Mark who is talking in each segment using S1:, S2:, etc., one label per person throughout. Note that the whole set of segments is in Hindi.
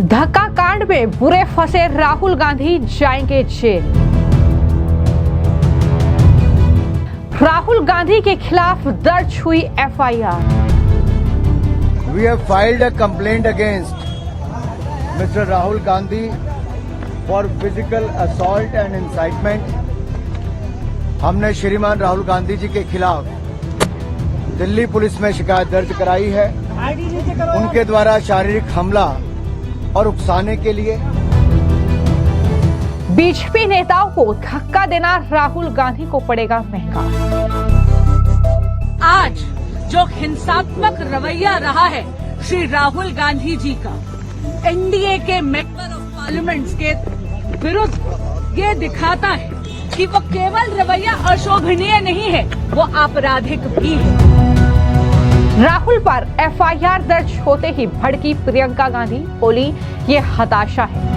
S1: धक्का कांड में बुरे फंसे राहुल गांधी जाएंगे जेल। राहुल गांधी के खिलाफ दर्ज हुई FIR.
S2: We have filed a complaint against Mr. Rahul Gandhi for physical assault and incitement. हमने श्रीमान राहुल गांधी जी के खिलाफ दिल्ली पुलिस में शिकायत दर्ज कराई है उनके द्वारा शारीरिक हमला और उकसाने के लिए।
S1: बीजेपी नेताओं को धक्का देना राहुल गांधी को पड़ेगा महंगा।
S3: आज जो हिंसात्मक रवैया रहा है श्री राहुल गांधी जी का एनडीए के मेंबर ऑफ पार्लियामेंट के विरुद्ध, ये दिखाता है कि वो केवल रवैया अशोभनीय नहीं है, वो आपराधिक भी है।
S1: राहुल पर एफआईआर दर्ज होते ही भड़की प्रियंका गांधी, बोली ये हताशा है।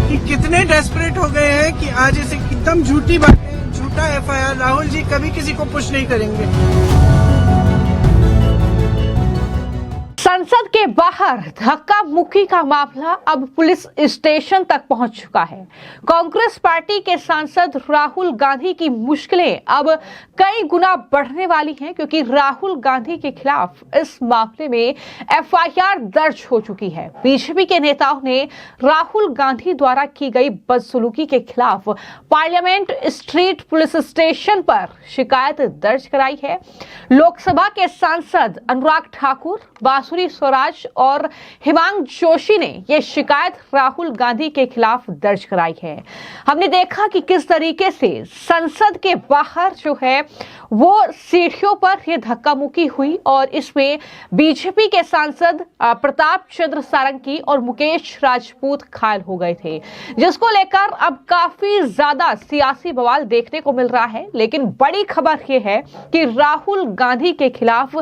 S4: कि कितने डेस्परेट हो गए हैं कि आज ऐसे एकदम झूठी बातें, झूठा एफआईआर, राहुल जी कभी किसी को पुश नहीं करेंगे।
S1: संसद के बाहर धक्का मुक्की का मामला अब पुलिस स्टेशन तक पहुंच चुका है। कांग्रेस पार्टी के सांसद राहुल गांधी की मुश्किलें अब कई गुना बढ़ने वाली हैं, क्योंकि राहुल गांधी के खिलाफ इस मामले में एफआईआर दर्ज हो चुकी है। बीजेपी के नेताओं ने राहुल गांधी द्वारा की गई बदसलूकी के खिलाफ पार्लियामेंट स्ट्रीट पुलिस स्टेशन पर शिकायत दर्ज कराई है। लोकसभा के सांसद अनुराग ठाकुर, बांसुरी स्वराज और हिमांग जोशी ने यह शिकायत राहुल गांधी के खिलाफ दर्ज कराई है। हमने देखा कि किस तरीके से संसद के बाहर जो है वो सीढ़ियों पर यह धक्का मुक्की हुई और इसमें बीजेपी के सांसद प्रताप चंद्र सारंगी और मुकेश राजपूत घायल हो गए थे, जिसको लेकर अब काफी ज्यादा सियासी बवाल देखने को मिल रहा है। लेकिन बड़ी खबर यह है कि राहुल गांधी के खिलाफ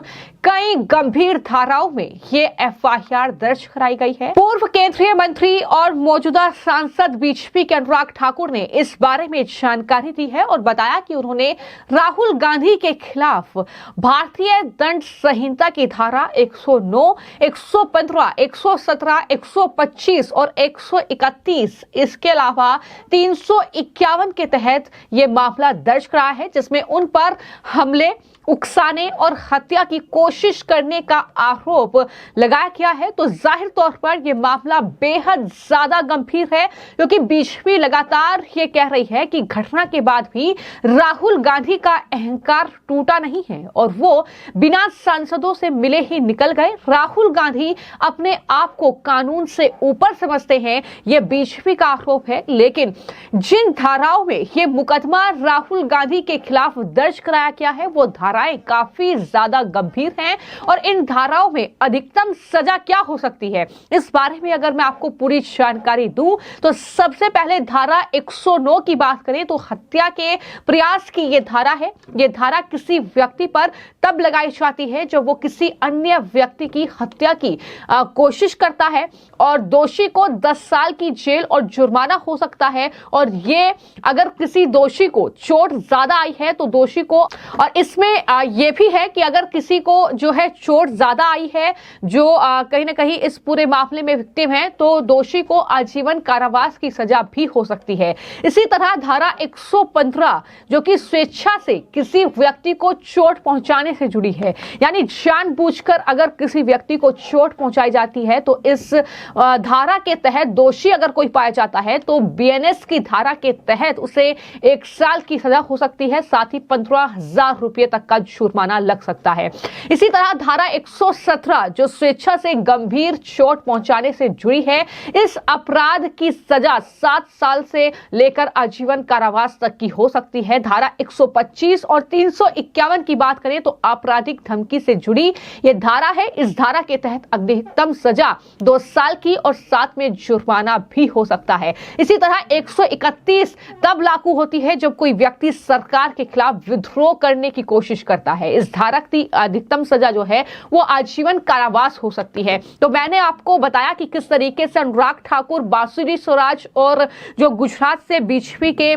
S1: कई गंभीर धाराओं में ये एफआईआर दर्ज कराई गई है। पूर्व केंद्रीय मंत्री और मौजूदा सांसद बीजेपी के अनुराग ठाकुर ने इस बारे में जानकारी दी है और बताया कि उन्होंने राहुल गांधी के खिलाफ भारतीय दंड संहिता की धारा 109, 115, 117, 125 और 131, इसके अलावा 351 के तहत ये मामला दर्ज कराया है, जिसमें उन पर हमले, उकसाने और हत्या की कोशिश करने का आरोप लगाया गया है। तो जाहिर तौर पर यह मामला बेहद ज्यादा गंभीर है, क्योंकि बीजेपी लगातार ये कह रही है कि घटना के बाद भी राहुल गांधी का अहंकार टूटा नहीं है और वो बिना सांसदों से मिले ही निकल गए। राहुल गांधी अपने आप को कानून से ऊपर समझते हैं, यह बीजेपी का आरोप है। लेकिन जिन धाराओं में यह मुकदमा राहुल गांधी के खिलाफ दर्ज कराया गया है वो धाराएं काफी ज्यादा गंभीर हैं और इन धाराओं में अधिकतम सजा क्या हो सकती है, इस बारे में अगर मैं आपको पूरी जानकारी दूं तो सबसे पहले धारा 109 की बात करें तो हत्या के प्रयास की यह धारा है। यह धारा किसी व्यक्ति पर तब लगाई जाती है जब वो किसी अन्य व्यक्ति की हत्या की कोशिश करता है और दोषी को 10 साल की जेल और जुर्माना हो सकता है। और ये अगर किसी दोषी को चोट ज्यादा आई है तो दोषी को, और इसमें ये भी है कि अगर किसी को जो है चोट ज्यादा आई है, जो कहीं ना कहीं इस पूरे मामले में विक्टिम है, तो दोषी को आजीवन कारावास की सजा भी हो सकती है। इसी तरह धारा 115 जो कि स्वेच्छा से किसी व्यक्ति को चोट पहुंचाने से जुड़ी है, यानी जानबूझकर अगर किसी व्यक्ति को चोट पहुंचाई जाती है तो इस धारा के तहत दोषी अगर कोई पाया जाता है तो बीएनएस की धारा के तहत उसे 1 साल की सजा हो सकती है, साथ ही 15,000 रुपए तक का जुर्माना लग सकता है। इसी तरह धारा 117 जो स्वेच्छा से गंभीर चोट पहुंचाने से जुड़ी है, इस अपराध की सजा 7 साल से लेकर आजीवन कारावास तक की हो सकती है। धारा 125 और 351 की बात करें तो आपराधिक धमकी से जुड़ी यह धारा है। इस धारा के तहत अधिकतम सजा 2 साल की और साथ में जुर्माना भी हो सकता है। इसी तरह 131 तब लागू होती है जब कोई व्यक्ति सरकार के खिलाफ विद्रोह करने की कोशिश करता है। इस धारा की अधिकतम सजा जो है वो आजीवन कारावास हो सकती है। तो मैंने आपको बताया कि किस तरीके से अनुराग ठाकुर, बांसुरी स्वराज और जो गुजरात से बीजेपी के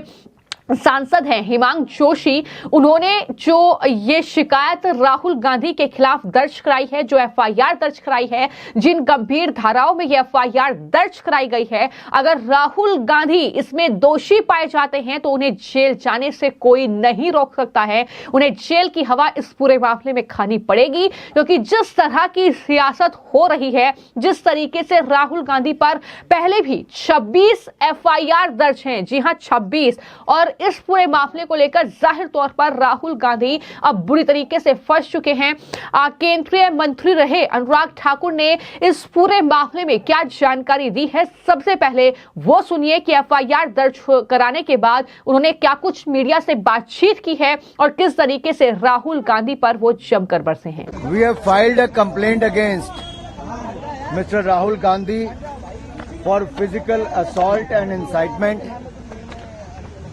S1: सांसद हैं हिमांशु जोशी, उन्होंने जो ये शिकायत राहुल गांधी के खिलाफ दर्ज कराई है, जो एफआईआर दर्ज कराई है, जिन गंभीर धाराओं में ये एफआईआर दर्ज कराई गई है, अगर राहुल गांधी इसमें दोषी पाए जाते हैं तो उन्हें जेल जाने से कोई नहीं रोक सकता है। उन्हें जेल की हवा इस पूरे मामले में खानी पड़ेगी, क्योंकि जिस तरह की सियासत हो रही है, जिस तरीके से राहुल गांधी पर पहले भी 26 एफआईआर दर्ज हैं, जी हां 26, और इस पूरे मामले को लेकर जाहिर तौर पर राहुल गांधी अब बुरी तरीके से फंस चुके हैं। केंद्रीय मंत्री रहे अनुराग ठाकुर ने इस पूरे मामले में क्या जानकारी दी है, सबसे पहले वो सुनिए कि एफआईआर दर्ज कराने के बाद उन्होंने क्या कुछ मीडिया से बातचीत की है और किस तरीके से राहुल गांधी पर वो जमकर बरसे हैं।
S2: We have filed a complaint against Mr. Rahul Gandhi for physical assault and incitement.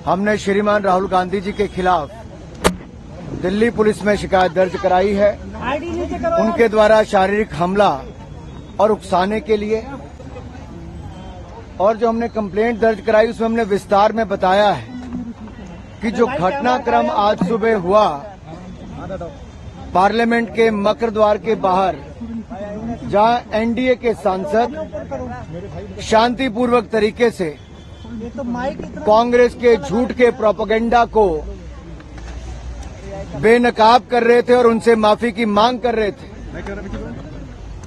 S2: हमने श्रीमान राहुल गांधी जी के खिलाफ दिल्ली पुलिस में शिकायत दर्ज कराई है, उनके द्वारा शारीरिक हमला और उकसाने के लिए। और जो हमने कंप्लेंट दर्ज कराई उसमें हमने विस्तार में बताया है कि जो घटनाक्रम आज सुबह हुआ पार्लियामेंट के मकर द्वार के बाहर, जहां एनडीए के सांसद शांतिपूर्वक तरीके से कांग्रेस के झूठ के प्रोपेगेंडा को बेनकाब कर रहे थे और उनसे माफी की मांग कर रहे थे,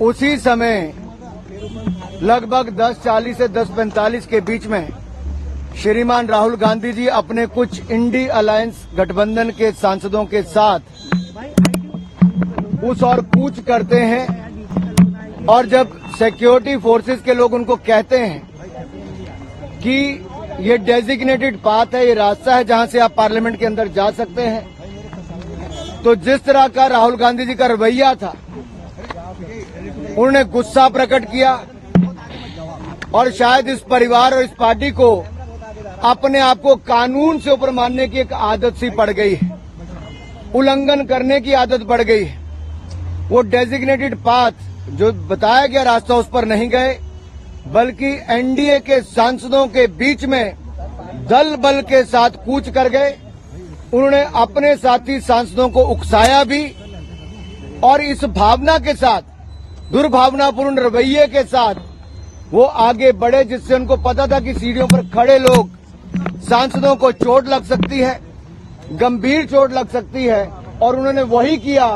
S2: उसी समय लगभग 10:40 से 10:45 के बीच में श्रीमान राहुल गांधी जी अपने कुछ इंडी अलायंस गठबंधन के सांसदों के साथ उस और कूच करते हैं। और जब सिक्योरिटी फोर्सेस के लोग उनको कहते हैं कि ये डेजिग्नेटेड पाथ है, ये रास्ता है जहां से आप पार्लियामेंट के अंदर जा सकते हैं, तो जिस तरह का राहुल गांधी जी का रवैया था, उन्होंने गुस्सा प्रकट किया और शायद इस परिवार और इस पार्टी को अपने आप को कानून से ऊपर मानने की एक आदत सी पड़ गई है, उल्लंघन करने की आदत पड़ गई है। वो डेजिग्नेटेड पाथ जो बताया गया रास्ता उस पर नहीं गए, बल्कि एनडीए के सांसदों के बीच में दल बल के साथ कूच कर गए। उन्होंने अपने साथी सांसदों को उकसाया भी और इस भावना के साथ, दुर्भावनापूर्ण रवैये के साथ वो आगे बढ़े, जिससे उनको पता था कि सीढ़ियों पर खड़े लोग सांसदों को चोट लग सकती है, गंभीर चोट लग सकती है। और उन्होंने वही किया।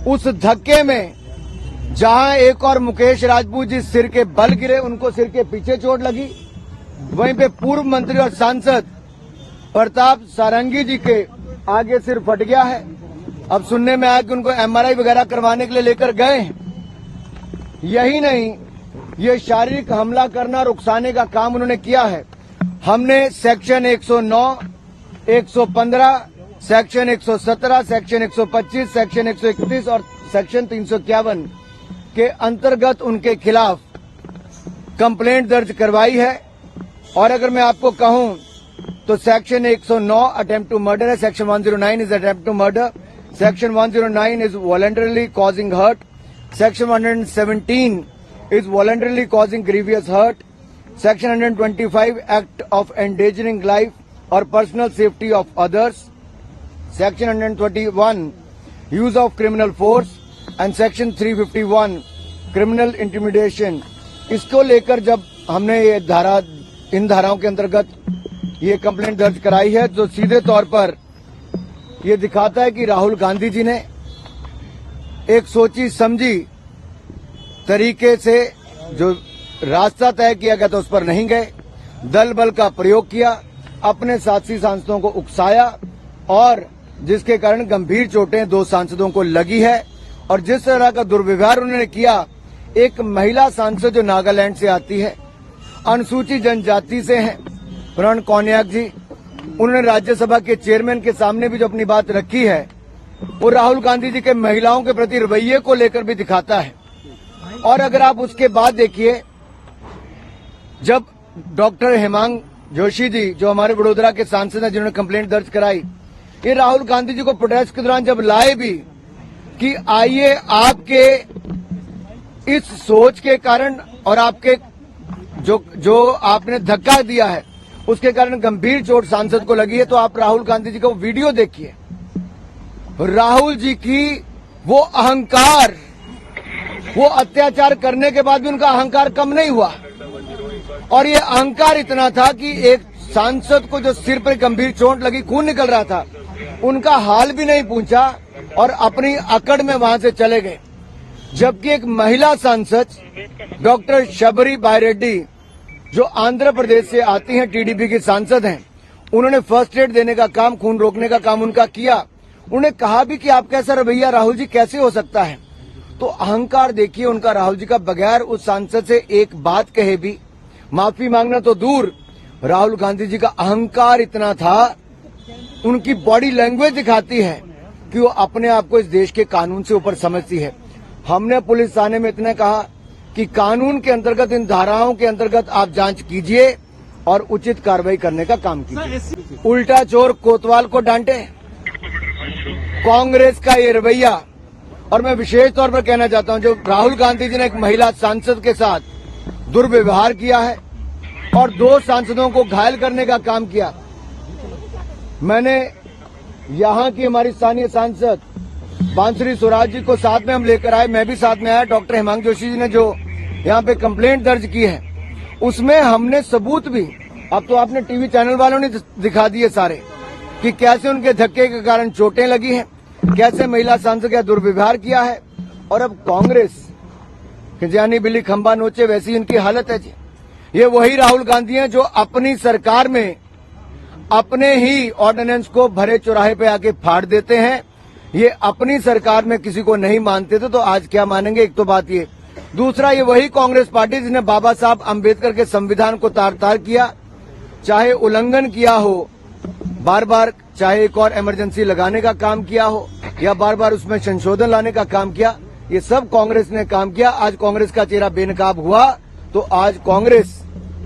S2: उस धक्के में जहां एक और मुकेश राजपूत जी सिर के बल गिरे, उनको सिर के पीछे चोट लगी, वहीं पे पूर्व मंत्री और सांसद प्रताप सारंगी जी के आगे सिर फट गया है। अब सुनने में आया कि उनको एमआरआई वगैरह करवाने के लिए लेकर गए हैं। यही नहीं, ये शारीरिक हमला करना और उकसाने का काम उन्होंने किया है। हमने सेक्शन 109, 115, सेक्शन 117, सेक्शन 125, सेक्शन 131 और सेक्शन 351 के अंतर्गत उनके खिलाफ कंप्लेंट दर्ज करवाई है। और अगर मैं आपको कहूं तो सेक्शन 109 अटेम्प्ट टू मर्डर है, section 109 is attempt to murder, section 109 is voluntarily causing hurt, section 117 is voluntarily causing grievous hurt, section 125 act of endangering life or personal safety of others, section 121 use of criminal force and section 351 criminal intimidation। इसको लेकर जब हमने ये इन धाराओं के अंतर्गत ये कंप्लेंट दर्ज कराई है, तो सीधे तौर पर ये दिखाता है कि राहुल गांधी जी ने एक सोची समझी तरीके से जो रास्ता तय किया गया था उस पर नहीं गए, दल बल का प्रयोग किया, अपने साथी सांसदों को उकसाया और जिसके कारण गंभीर चोटें 2 सांसदों को लगी है। और जिस तरह का दुर्व्यवहार उन्होंने किया, एक महिला सांसद जो नागालैंड से आती है, अनुसूचित जनजाति से हैं, प्रण कौनियाक जी, उन्होंने राज्यसभा के चेयरमैन के सामने भी जो अपनी बात रखी है, वो राहुल गांधी जी के महिलाओं के प्रति रवैये को लेकर भी दिखाता है। और अगर आप उसके बाद देखिए, जब डॉक्टर हिमांशु जोशी जी जो हमारे वडोदरा के सांसद हैं, जिन्होंने कंप्लेंट दर्ज कराई, ये राहुल गांधी जी को प्रोटेस्ट के दौरान जब लाए भी कि आइए आपके इस सोच के कारण और आपके जो आपने धक्का दिया है उसके कारण गंभीर चोट सांसद को लगी है। तो आप राहुल गांधी जी का वो वीडियो देखिए। राहुल जी की वो अहंकार, वो अत्याचार करने के बाद भी उनका अहंकार कम नहीं हुआ। और ये अहंकार इतना था कि एक सांसद को जो सिर पर गंभीर चोट लगी, खून निकल रहा था, उनका हाल भी नहीं पूछा और अपनी अकड़ में वहां से चले गए। जबकि एक महिला सांसद डॉक्टर शबरी बायरेड्डी, जो आंध्र प्रदेश से आती हैं, टीडीपी की सांसद हैं, उन्होंने फर्स्ट एड देने का काम, खून रोकने का काम उनका किया। उन्होंने कहा भी कि आपका ऐसा रवैया राहुल जी कैसे हो सकता है। तो अहंकार देखिए उनका राहुल जी का, बगैर उस सांसद से एक बात कहे भी, माफी मांगना तो दूर, राहुल गांधी जी का अहंकार इतना था, उनकी बॉडी लैंग्वेज दिखाती है कि वो अपने आप को इस देश के कानून से ऊपर समझती है। हमने पुलिस थाने में इतना कहा कि कानून के अंतर्गत, इन धाराओं के अंतर्गत आप जांच कीजिए और उचित कार्रवाई करने का काम कीजिए। उल्टा चोर कोतवाल को डांटे, कांग्रेस का ये रवैया। और मैं विशेष तौर पर कहना चाहता हूं, जो राहुल गांधी जी ने एक महिला सांसद के साथ दुर्व्यवहार किया है और 2 सांसदों को घायल करने का काम किया। मैंने यहां की हमारी स्थानीय सांसद बांसुरी स्वराज जी को साथ में हम लेकर आए, मैं भी साथ में आया। डॉक्टर हेमांग जोशी जी ने जो यहां पे कंप्लेंट दर्ज की है, उसमें हमने सबूत भी, अब तो आपने टीवी चैनल वालों ने दिखा दिए सारे, कि कैसे उनके धक्के के कारण चोटें लगी हैं, कैसे महिला सांसद का दुर्व्यवहार किया है। और अब कांग्रेस खजानी बिल्ली खंबा नोचे, वैसी इनकी हालत है जी। ये वही राहुल गांधी हैं जो अपनी सरकार में अपने ही ऑर्डिनेंस को भरे चौराहे पे आके फाड़ देते हैं। ये अपनी सरकार में किसी को नहीं मानते थे, तो आज क्या मानेंगे। एक तो बात ये, दूसरा ये वही कांग्रेस पार्टी जिसने बाबा साहब अंबेडकर के संविधान को तार तार किया, चाहे उल्लंघन किया हो बार बार, चाहे एक और इमरजेंसी लगाने का काम किया हो या बार बार उसमें संशोधन लाने का काम किया, ये सब कांग्रेस ने काम किया। आज कांग्रेस का चेहरा बेनकाब हुआ, तो आज कांग्रेस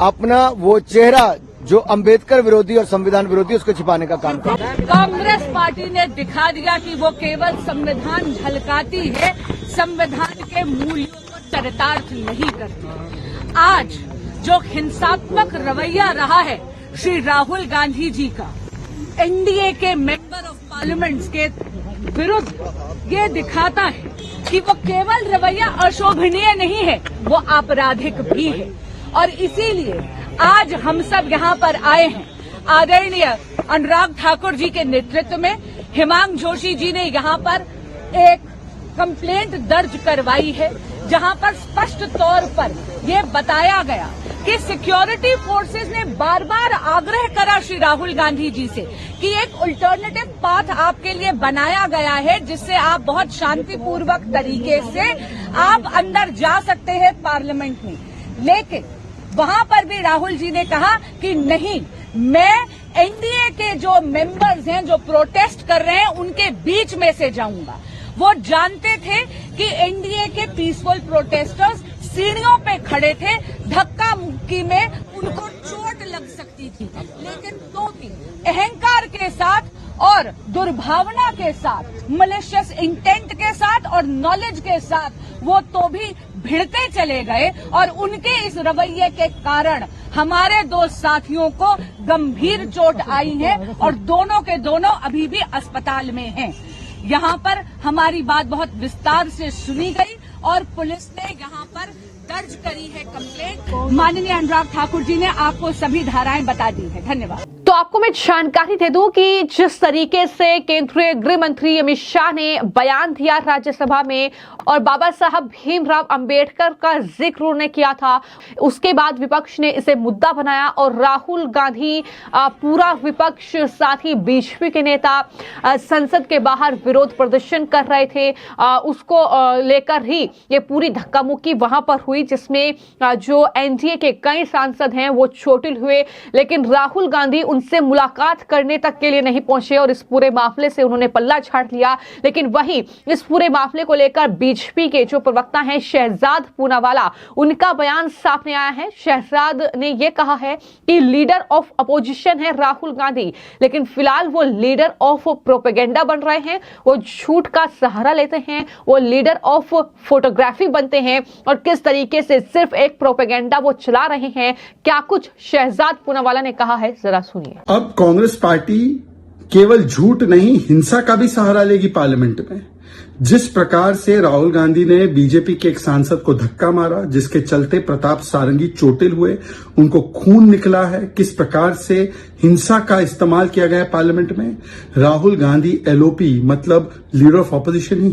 S2: अपना वो चेहरा जो अंबेडकर विरोधी और संविधान विरोधी, उसको छिपाने का काम कर।
S3: कांग्रेस पार्टी ने दिखा दिया कि वो केवल संविधान झलकाती है, संविधान के मूल्यों को चरितार्थ नहीं करती। आज जो हिंसात्मक रवैया रहा है श्री राहुल गांधी जी का एनडीए के मेंबर ऑफ पार्लियामेंट के विरुद्ध, ये दिखाता है कि वो केवल रवैया अशोभनीय नहीं है, वो आपराधिक भी है। और इसीलिए आज हम सब यहाँ पर आए हैं। आदरणीय अनुराग ठाकुर जी के नेतृत्व में हेमांग जोशी जी ने यहाँ पर एक कंप्लेंट दर्ज करवाई है, जहाँ पर स्पष्ट तौर पर ये बताया गया कि सिक्योरिटी फोर्सेस ने बार बार आग्रह करा श्री राहुल गांधी जी से कि एक अल्टरनेटिव पाथ आपके लिए बनाया गया है, जिससे आप बहुत शांतिपूर्वक तरीके से आप अंदर जा सकते हैं पार्लियामेंट में। लेकिन वहां पर भी राहुल जी ने कहा कि नहीं, मैं एनडीए के जो मेंबर्स हैं, जो प्रोटेस्ट कर रहे हैं, उनके बीच में से जाऊंगा। वो जानते थे कि एनडीए के पीसफुल प्रोटेस्टर्स सीढ़ियों पे खड़े थे, धक्का मुक्की में उनको चोट लग सकती थी, लेकिन तो भी अहंकार के साथ और दुर्भावना के साथ, मलिशियस इंटेंट के साथ और नॉलेज के साथ वो तो भी भिड़ते चले गए। और उनके इस रवैये के कारण हमारे 2 साथियों को गंभीर चोट आई है और दोनों के दोनों अभी भी अस्पताल में हैं। यहाँ पर हमारी बात बहुत विस्तार से सुनी गई और पुलिस ने यहाँ पर दर्ज करी है कंप्लेंट। माननीय अनुराग ठाकुर जी ने आपको सभी धाराएं बता दी है। धन्यवाद।
S1: तो आपको मैं जानकारी दे दूं कि जिस तरीके से केंद्रीय गृह मंत्री अमित शाह ने बयान दिया राज्यसभा में और बाबा साहब भीमराव अंबेडकर का जिक्र उन्होंने किया था, उसके बाद विपक्ष ने इसे मुद्दा बनाया और राहुल गांधी, पूरा विपक्ष, साथ ही बीजेपी के नेता संसद के बाहर विरोध प्रदर्शन कर रहे थे। उसको लेकर ही ये पूरी धक्का मुक्की वहां पर हुई, जिसमें जो एनडीए के कई सांसद हैं वो चोटिल हुए, लेकिन राहुल गांधी उन उनसे मुलाकात करने तक के लिए नहीं पहुंचे और इस पूरे मामले से उन्होंने पल्ला झाड़ लिया। लेकिन वहीं इस पूरे मामले को लेकर बीजेपी के जो प्रवक्ता हैं शहजाद पूनावाला, उनका बयान सामने आया है। शहजाद ने यह कहा है कि लीडर ऑफ अपोजिशन है राहुल गांधी, लेकिन फिलहाल वो लीडर ऑफ प्रोपेगेंडा बन रहे हैं, वो झूठ का सहारा लेते हैं, वो लीडर ऑफ फोटोग्राफी बनते हैं और किस तरीके से सिर्फ एक प्रोपेगेंडा वो चला रहे हैं। क्या कुछ शहजाद पूनावाला ने कहा है, जरा सुनिए।
S5: अब कांग्रेस पार्टी केवल झूठ नहीं हिंसा का भी सहारा लेगी पार्लियामेंट में। जिस प्रकार से राहुल गांधी ने बीजेपी के एक सांसद को धक्का मारा, जिसके चलते प्रताप सारंगी चोटिल हुए, उनको खून निकला है, किस प्रकार से हिंसा का इस्तेमाल किया गया पार्लियामेंट में। राहुल गांधी एलओपी मतलब लीडर ऑफ ऑपोजिशन ही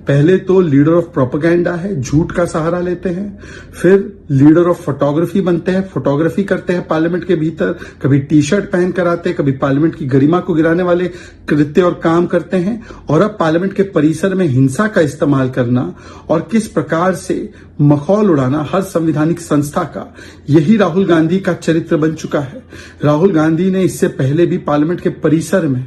S5: पहले तो लीडर ऑफ प्रोपेगेंडा है, झूठ का सहारा लेते हैं, फिर लीडर ऑफ फोटोग्राफी बनते हैं, फोटोग्राफी करते हैं पार्लियामेंट के भीतर, कभी टी शर्ट पहन कर आते हैं, कभी पार्लियामेंट की गरिमा को गिराने वाले कृत्य और काम करते हैं, और अब पार्लियामेंट के परिसर में हिंसा का इस्तेमाल करना और किस प्रकार से मखौल उड़ाना हर संवैधानिक संस्था का, यही राहुल गांधी का चरित्र बन चुका है। राहुल गांधी ने इससे पहले भी पार्लियामेंट के परिसर में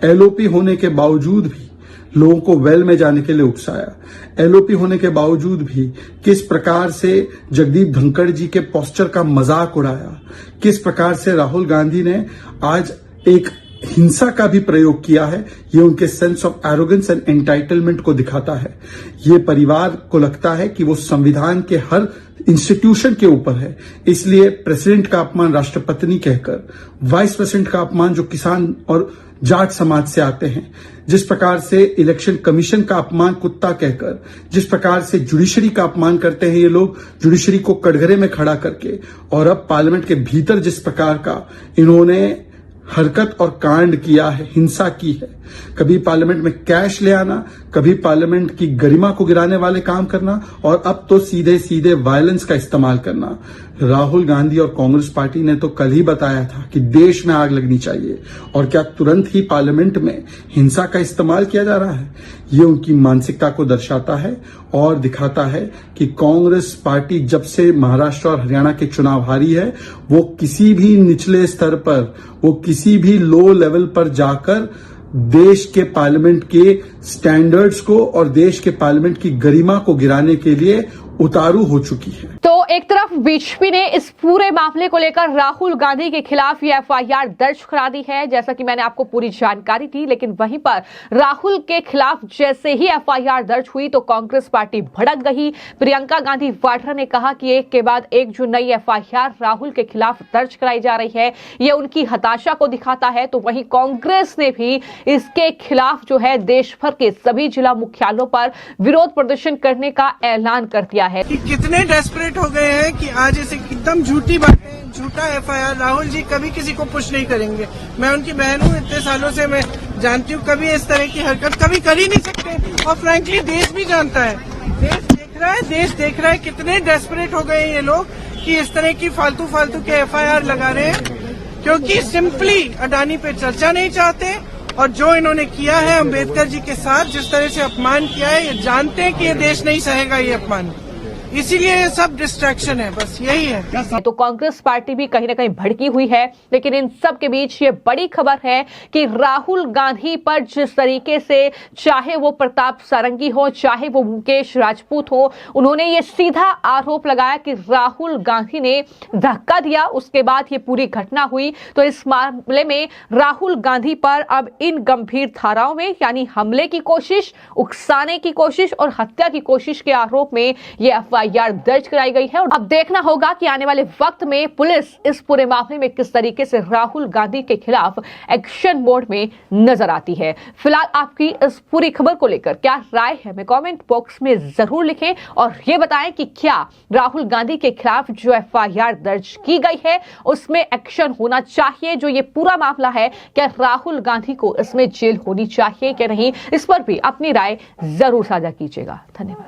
S5: एलओपी होने के बावजूद भी लोगों को वेल में जाने के लिए उकसाया। एलओपी होने के बावजूद भी किस प्रकार से जगदीप धनखड़ जी के पोस्टर का मजाक उड़ाया, किस प्रकार से राहुल गांधी ने आज एक हिंसा का भी प्रयोग किया है। ये उनके sense of arrogance and entitlement को दिखाता है। ये परिवार को लगता है कि वो संविधान के हर इंस्टीट्यूशन के ऊपर है, इसलिए प्रेसिडेंट का अपमान राष्ट्रपति कहकर, वाइस प्रेसिडेंट का अपमान जो किसान और जाट समाज से आते हैं, जिस प्रकार से इलेक्शन कमीशन का अपमान कुत्ता कहकर, जिस प्रकार से जुडिशरी का अपमान करते हैं ये लोग, जुडिशरी को कटघरे में खड़ा करके, और अब पार्लियामेंट के भीतर जिस प्रकार का इन्होंने हरकत और कांड किया है, हिंसा की है, कभी पार्लियामेंट में कैश ले आना, कभी पार्लियामेंट की गरिमा को गिराने वाले काम करना, और अब तो सीधे सीधे वायलेंस का इस्तेमाल करना। राहुल गांधी और कांग्रेस पार्टी ने तो कल ही बताया था कि देश में आग लगनी चाहिए, और क्या तुरंत ही पार्लियामेंट में हिंसा का इस्तेमाल किया जा रहा है। ये उनकी मानसिकता को दर्शाता है और दिखाता है कि कांग्रेस पार्टी जब से महाराष्ट्र और हरियाणा के चुनाव हारी है, वो किसी भी निचले स्तर पर, वो किसी भी लो लेवल पर जाकर देश के पार्लियामेंट के स्टैंडर्ड्स को और देश के पार्लियामेंट की गरिमा को गिराने के लिए उतारू हो चुकी है।
S1: तो एक तरफ बीजेपी ने इस पूरे मामले को लेकर राहुल गांधी के खिलाफ ये एफआईआर दर्ज करा दी है, जैसा कि मैंने आपको पूरी जानकारी दी। लेकिन वहीं पर राहुल के खिलाफ जैसे ही एफआईआर दर्ज हुई तो कांग्रेस पार्टी भड़क गई। प्रियंका गांधी वाड्रा ने कहा कि एक के बाद एक जो नई एफआईआर राहुल के खिलाफ दर्ज कराई जा रही है, ये उनकी हताशा को दिखाता है। तो वहीं कांग्रेस ने भी इसके खिलाफ जो है देश भर के सभी जिला मुख्यालयों पर विरोध प्रदर्शन करने का ऐलान कर दिया है।
S4: कि कितने डेस्परेट हो गए हैं कि आज ऐसे एकदम झूठी बातें, झूठा एफआईआर, राहुल जी कभी किसी को पुश नहीं करेंगे। मैं उनकी बहन हूँ, इतने सालों से मैं जानती हूँ, कभी इस तरह की हरकत कभी कर ही नहीं सकते। और फ्रैंकली देश भी जानता है, देश देख रहा है कितने डेस्परेट हो गए ये लोग कि इस तरह की फालतू के एफआईआर लगा रहे हैं, क्योंकि सिंपली अडानी पे चर्चा नहीं चाहते। और जो इन्होंने किया है अम्बेडकर जी के साथ, जिस तरह से अपमान किया है, ये जानते हैं कि ये देश नहीं सहेगा ये अपमान, इसीलिए ये सब डिस्ट्रैक्शन है, बस यही है।
S1: तो कांग्रेस पार्टी भी कहीं ना कहीं भड़की हुई है। लेकिन इन सब के बीच ये बड़ी खबर है कि राहुल गांधी पर जिस तरीके से, चाहे वो प्रताप सारंगी हो, चाहे वो मुकेश राजपूत हो, उन्होंने ये सीधा आरोप लगाया कि राहुल गांधी ने धक्का दिया, उसके बाद ये पूरी घटना हुई। तो इस मामले में राहुल गांधी पर अब इन गंभीर धाराओं में, यानी हमले की कोशिश, उकसाने की कोशिश और हत्या की कोशिश के आरोप में ये एफआईआर दर्ज कराई गई है। और अब देखना होगा कि आने वाले वक्त में पुलिस इस पूरे मामले में किस तरीके से राहुल गांधी के खिलाफ एक्शन मोड में नजर आती है। फिलहाल आपकी इस पूरी खबर को लेकर क्या राय है, मैं कमेंट बॉक्स में जरूर लिखें और ये बताएं कि क्या राहुल गांधी के खिलाफ जो एफआईआर दर्ज की गई है उसमें एक्शन होना चाहिए। जो ये पूरा मामला है, क्या राहुल गांधी को इसमें जेल होनी चाहिए कि नहीं, इस पर भी अपनी राय जरूर साझा कीजिएगा। धन्यवाद।